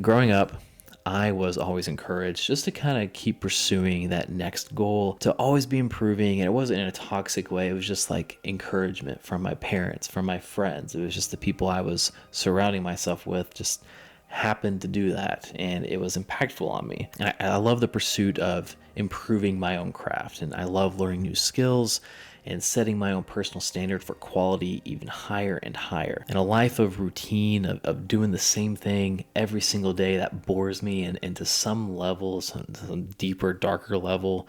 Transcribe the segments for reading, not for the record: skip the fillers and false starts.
Growing up, I was always encouraged just to kind of keep pursuing that next goal, to always be improving. And it wasn't in a toxic way. It was just like encouragement from my parents, from my friends. It was just the people I was surrounding myself with just happened to do that. And it was impactful on me. And I love the pursuit of improving my own craft. And I love learning new skills and setting my own personal standard for quality even higher and higher. And a life of routine, of doing the same thing every single day, that bores me, and to some level, some deeper, darker level,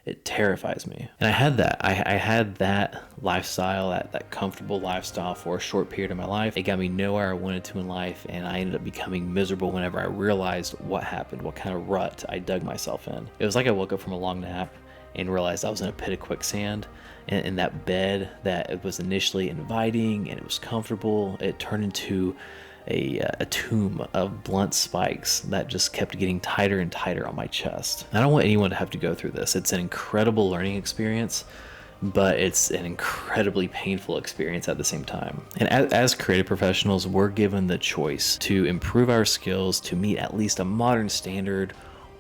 it terrifies me. And I had that. I had that lifestyle, that comfortable lifestyle for a short period of my life. It got me nowhere I wanted to in life, and I ended up becoming miserable whenever I realized what happened, what kind of rut I dug myself in. It was like I woke up from a long nap and realized I was in a pit of quicksand. And that bed that it was initially inviting and it was comfortable, it turned into a tomb of blunt spikes that just kept getting tighter and tighter on my chest. I don't want anyone to have to go through this. It's an incredible learning experience, but it's an incredibly painful experience at the same time. And as creative professionals, we're given the choice to improve our skills to meet at least a modern standard,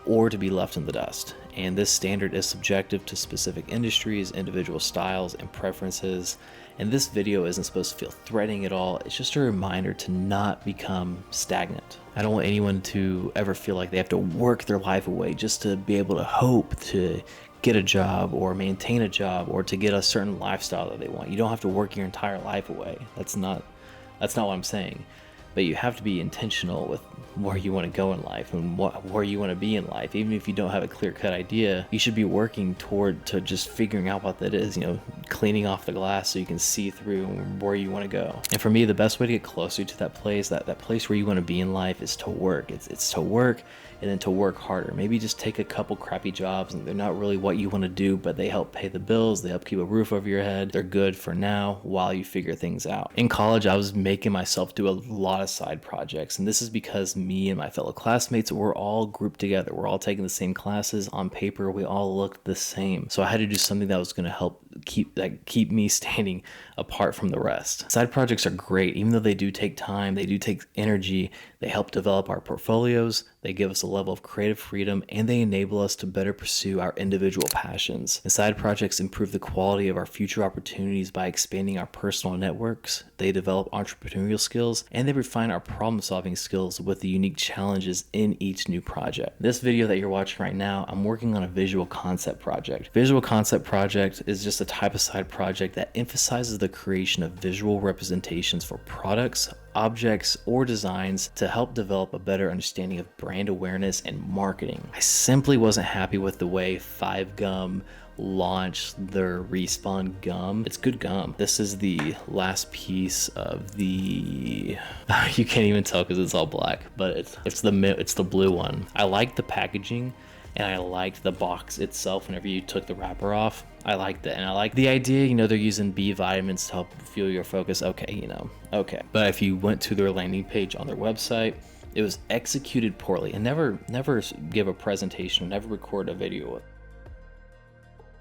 or to be left in the dust. And this standard is subjective to specific industries, individual styles, and preferences. And this video isn't supposed to feel threatening at all. It's just a reminder to not become stagnant. I don't want anyone to ever feel like they have to work their life away just to be able to hope to get a job or maintain a job or to get a certain lifestyle that they want. You don't have to work your entire life away. That's not what I'm saying. But you have to be intentional with where you want to go in life and where you want to be in life. Even if you don't have a clear-cut idea, you should be working toward to just figuring out what that is, cleaning off the glass so you can see through where you want to go. And for me, the best way to get closer to that place, that place where you want to be in life, is to work. It's to work, and then to work harder. Maybe just take a couple crappy jobs and they're not really what you want to do, but they help pay the bills, they help keep a roof over your head. They're good for now while you figure things out. In college, I was making myself do a lot of side projects, and this is because me and my fellow classmates were all grouped together. We're all taking the same classes. On paper, we all looked the same. So I had to do something that was going to help keep me standing apart from the rest. Side projects are great, even though they do take time, they do take energy. They help develop our portfolios, they give us a level of creative freedom, and they enable us to better pursue our individual passions. And side projects improve the quality of our future opportunities by expanding our personal networks. They develop entrepreneurial skills, and they refine our problem-solving skills with the unique challenges in each new project. This video that you're watching right now, I'm working on a visual concept project. Visual concept project is just a type of side project that emphasizes the creation of visual representations for products, objects, or designs to help develop a better understanding of brand awareness and marketing. I simply wasn't happy with the way 5Gum launched their Respawn gum. It's good gum. This is the last piece of the you can't even tell because it's all black, but it's the blue one. I like the packaging, and I liked the box itself whenever you took the wrapper off. I liked it, and I like the idea, they're using B vitamins to help fuel your focus. Okay. But if you went to their landing page on their website, it was executed poorly. And never give a presentation, never record a video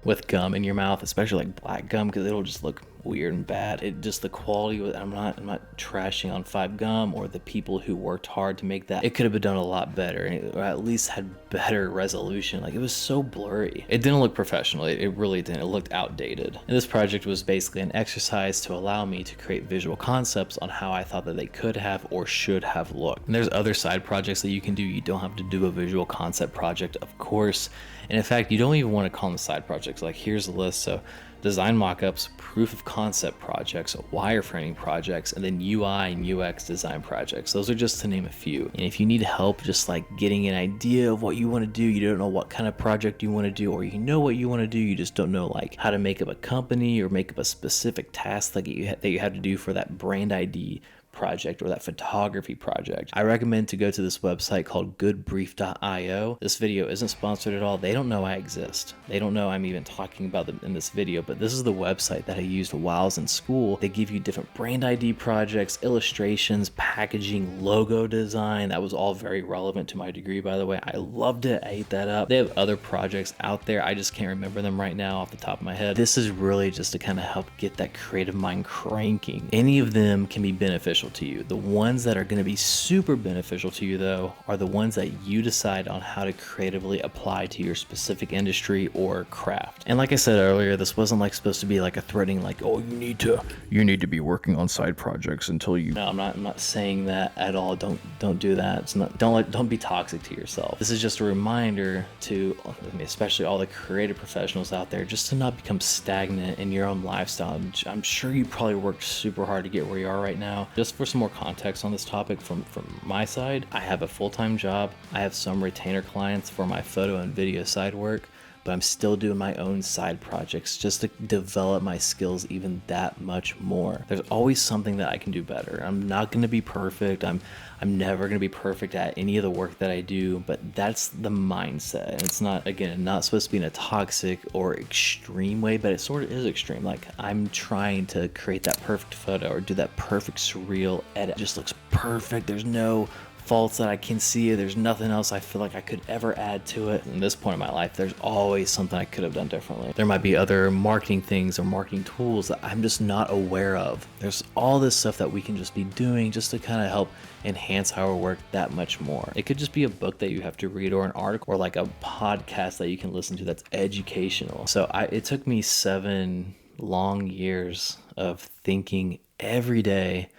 with gum in your mouth, especially like black gum, because it'll just look weird and bad. The quality, I'm not trashing on 5Gum or the people who worked hard to make that. It could have been done a lot better, or at least had better resolution. Like, it was so blurry. It didn't look professional. It really didn't. It looked outdated. And this project was basically an exercise to allow me to create visual concepts on how I thought that they could have or should have looked. And there's other side projects that you can do. You don't have to do a visual concept project, of course. And in fact, you don't even want to call them side projects. Like, here's a list. So design mockups, proof of concept projects, wireframing projects, and then UI and UX design projects. Those are just to name a few. And if you need help just like getting an idea of what you want to do, you don't know what kind of project you want to do, or you know what you want to do, you just don't know like how to make up a company or make up a specific task that you have to do for that brand ID project or that photography project, I recommend to go to this website called goodbrief.io. This video isn't sponsored at all. They don't know I exist. They don't know I'm even talking about them in this video, but this is the website that I used while I was in school. They give you different brand ID projects, illustrations, packaging, logo design. That was all very relevant to my degree, by the way. I loved it. I ate that up. They have other projects out there. I just can't remember them right now off the top of my head. This is really just to kind of help get that creative mind cranking. Any of them can be beneficial beneficial to you. The ones that are going to be super beneficial to you, though, are the ones that you decide on how to creatively apply to your specific industry or craft. And like I said earlier, this wasn't like supposed to be like a threatening, like, oh, you need to be working on side projects until you. No, I'm not saying that at all. Don't do that. It's not. Don't be toxic to yourself. This is just a reminder to, especially all the creative professionals out there, just to not become stagnant in your own lifestyle. I'm sure you probably worked super hard to get where you are right now. Just for some more context on this topic from my side, I have a full-time job. I have some retainer clients for my photo and video side work, but I'm still doing my own side projects just to develop my skills even that much more. There's always something that I can do better. I'm not going to be perfect. I'm never going to be perfect at any of the work that I do, but that's the mindset. And it's not, again, not supposed to be in a toxic or extreme way, but it sort of is extreme. Like, I'm trying to create that perfect photo or do that perfect surreal edit. It just looks perfect. There's no faults that I can see. There's nothing else I feel like I could ever add to it. In this point in my life, there's always something I could have done differently. There might be other marketing things or marketing tools that I'm just not aware of. There's all this stuff that we can just be doing just to kind of help enhance our work that much more. It could just be a book that you have to read or an article or like a podcast that you can listen to that's educational. So it took me 7 long years of thinking every day,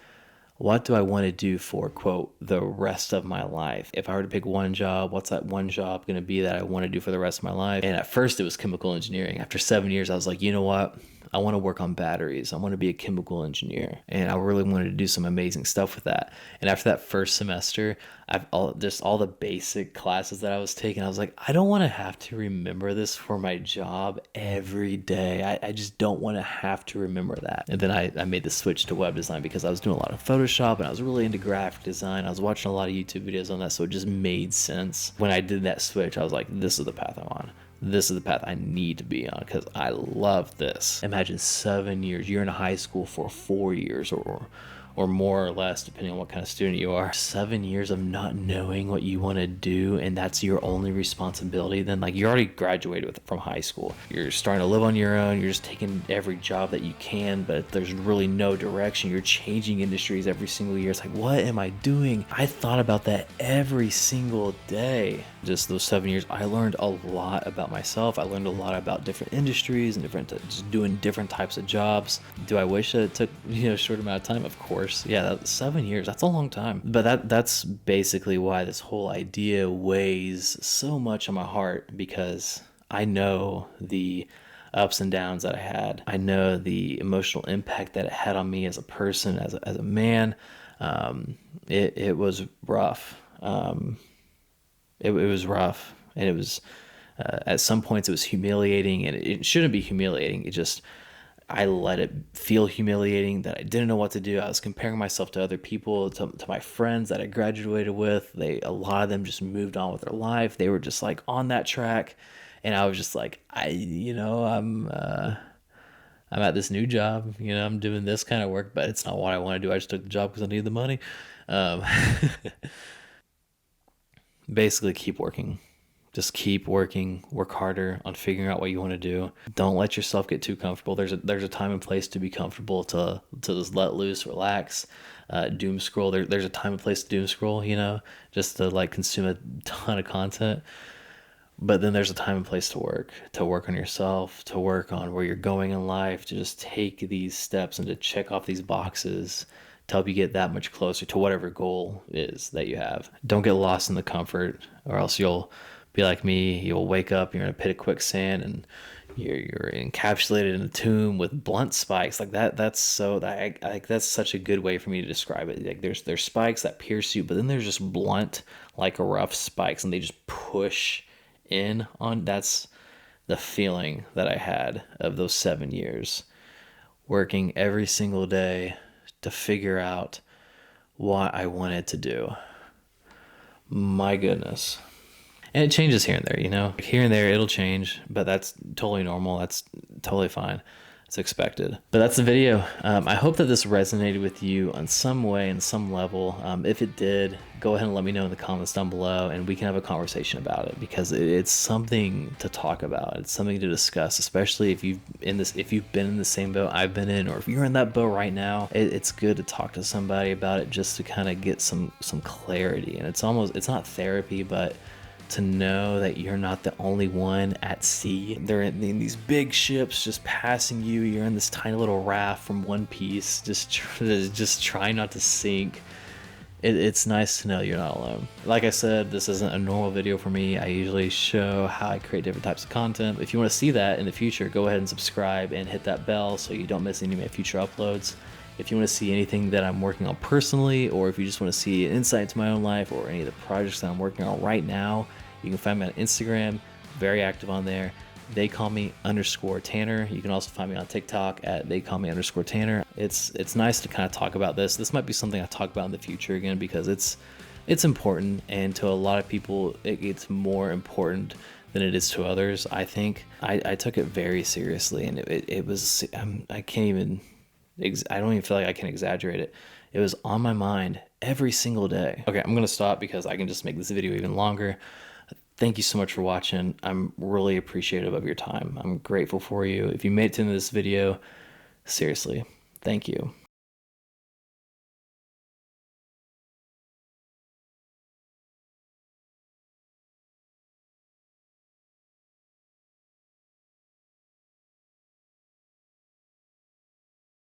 what do I want to do for, quote, the rest of my life? If I were to pick one job, what's that one job going to be that I want to do for the rest of my life? And at first it was chemical engineering. After 7 years, I was like, you know what? I want to work on batteries. I want to be a chemical engineer. And I really wanted to do some amazing stuff with that. And after that first semester, just all the basic classes that I was taking, I was like, I don't want to have to remember this for my job every day. I just don't want to have to remember that. And then I made the switch to web design because I was doing a lot of Photoshop and I was really into graphic design. I was watching a lot of YouTube videos on that, so it just made sense. When I did that switch, I was like, this is the path I'm on. This is the path I need to be on because I love this. Imagine 7 years. You're in high school for 4 years or more or less, depending on what kind of student you are. 7 years of not knowing what you want to do, and that's your only responsibility. Then, like, you already graduated from high school. You're starting to live on your own. You're just taking every job that you can, but there's really no direction. You're changing industries every single year. It's like, what am I doing? I thought about that every single day. Just those 7 years, I learned a lot about myself. I learned a lot about different industries and just doing different types of jobs. Do I wish that it took a short amount of time? Of course. Yeah, 7 years, that's a long time. But that's basically why this whole idea weighs so much on my heart, because I know the ups and downs that I had. I know the emotional impact that it had on me as a person, as a man. It was rough. It was rough, and it was at some points it was humiliating, and it shouldn't be humiliating. I let it feel humiliating that I didn't know what to do. I was comparing myself to other people, to my friends that I graduated with. A lot of them just moved on with their life. They were just like on that track, and I was just like, I'm at this new job. I'm doing this kind of work, but it's not what I want to do. I just took the job because I need the money. Basically, keep working. Just keep working, work harder on figuring out what you want to do. Don't let yourself get too comfortable. There's a time and place to be comfortable, to just let loose, relax, doom scroll. There's a time and place to doom scroll, just to like consume a ton of content. But then there's a time and place to work on yourself, to work on where you're going in life, to just take these steps and to check off these boxes to help you get that much closer to whatever goal is that you have. Don't get lost in the comfort, or else you'll be like me. You'll wake up, you're in a pit of quicksand, and you're encapsulated in a tomb with blunt spikes. Like that's such a good way for me to describe it. Like there's spikes that pierce you, but then there's just blunt, like rough spikes, and they just push in on. That's the feeling that I had of those 7 years, working every single day to figure out what I wanted to do. My goodness. And it changes here and there, Here and there it'll change, but that's totally normal. That's totally fine. It's expected. But that's the video. I hope that this resonated with you on some way, in some level. If it did, go ahead and let me know in the comments down below, and we can have a conversation about it, because it's something to talk about. It's something to discuss, especially if you've been in the same boat I've been in, or if you're in that boat right now. It's good to talk to somebody about it, just to kind of get some clarity. And it's not therapy, but to know that you're not the only one at sea. They're in these big ships just passing you. You're in this tiny little raft from One Piece, just trying not to sink. It's nice to know you're not alone. Like I said, this isn't a normal video for me. I usually show how I create different types of content. If you want to see that in the future, go ahead and subscribe and hit that bell so you don't miss any of my future uploads. If you want to see anything that I'm working on personally, or if you just want to see an insight into my own life or any of the projects that I'm working on right now, you can find me on Instagram, very active on there. They call me _Tanner. You can also find me on TikTok at they call me _Tanner. It's nice to kind of talk about this. This might be something I talk about in the future again, because it's important, and to a lot of people it's more important than it is to others. I think I took it very seriously, and it was I don't even feel like I can exaggerate it. It was on my mind every single day. Okay, I'm gonna stop because I can just make this video even longer. Thank you so much for watching. I'm really appreciative of your time. I'm grateful for you. If you made it to the end of this video, seriously, thank you.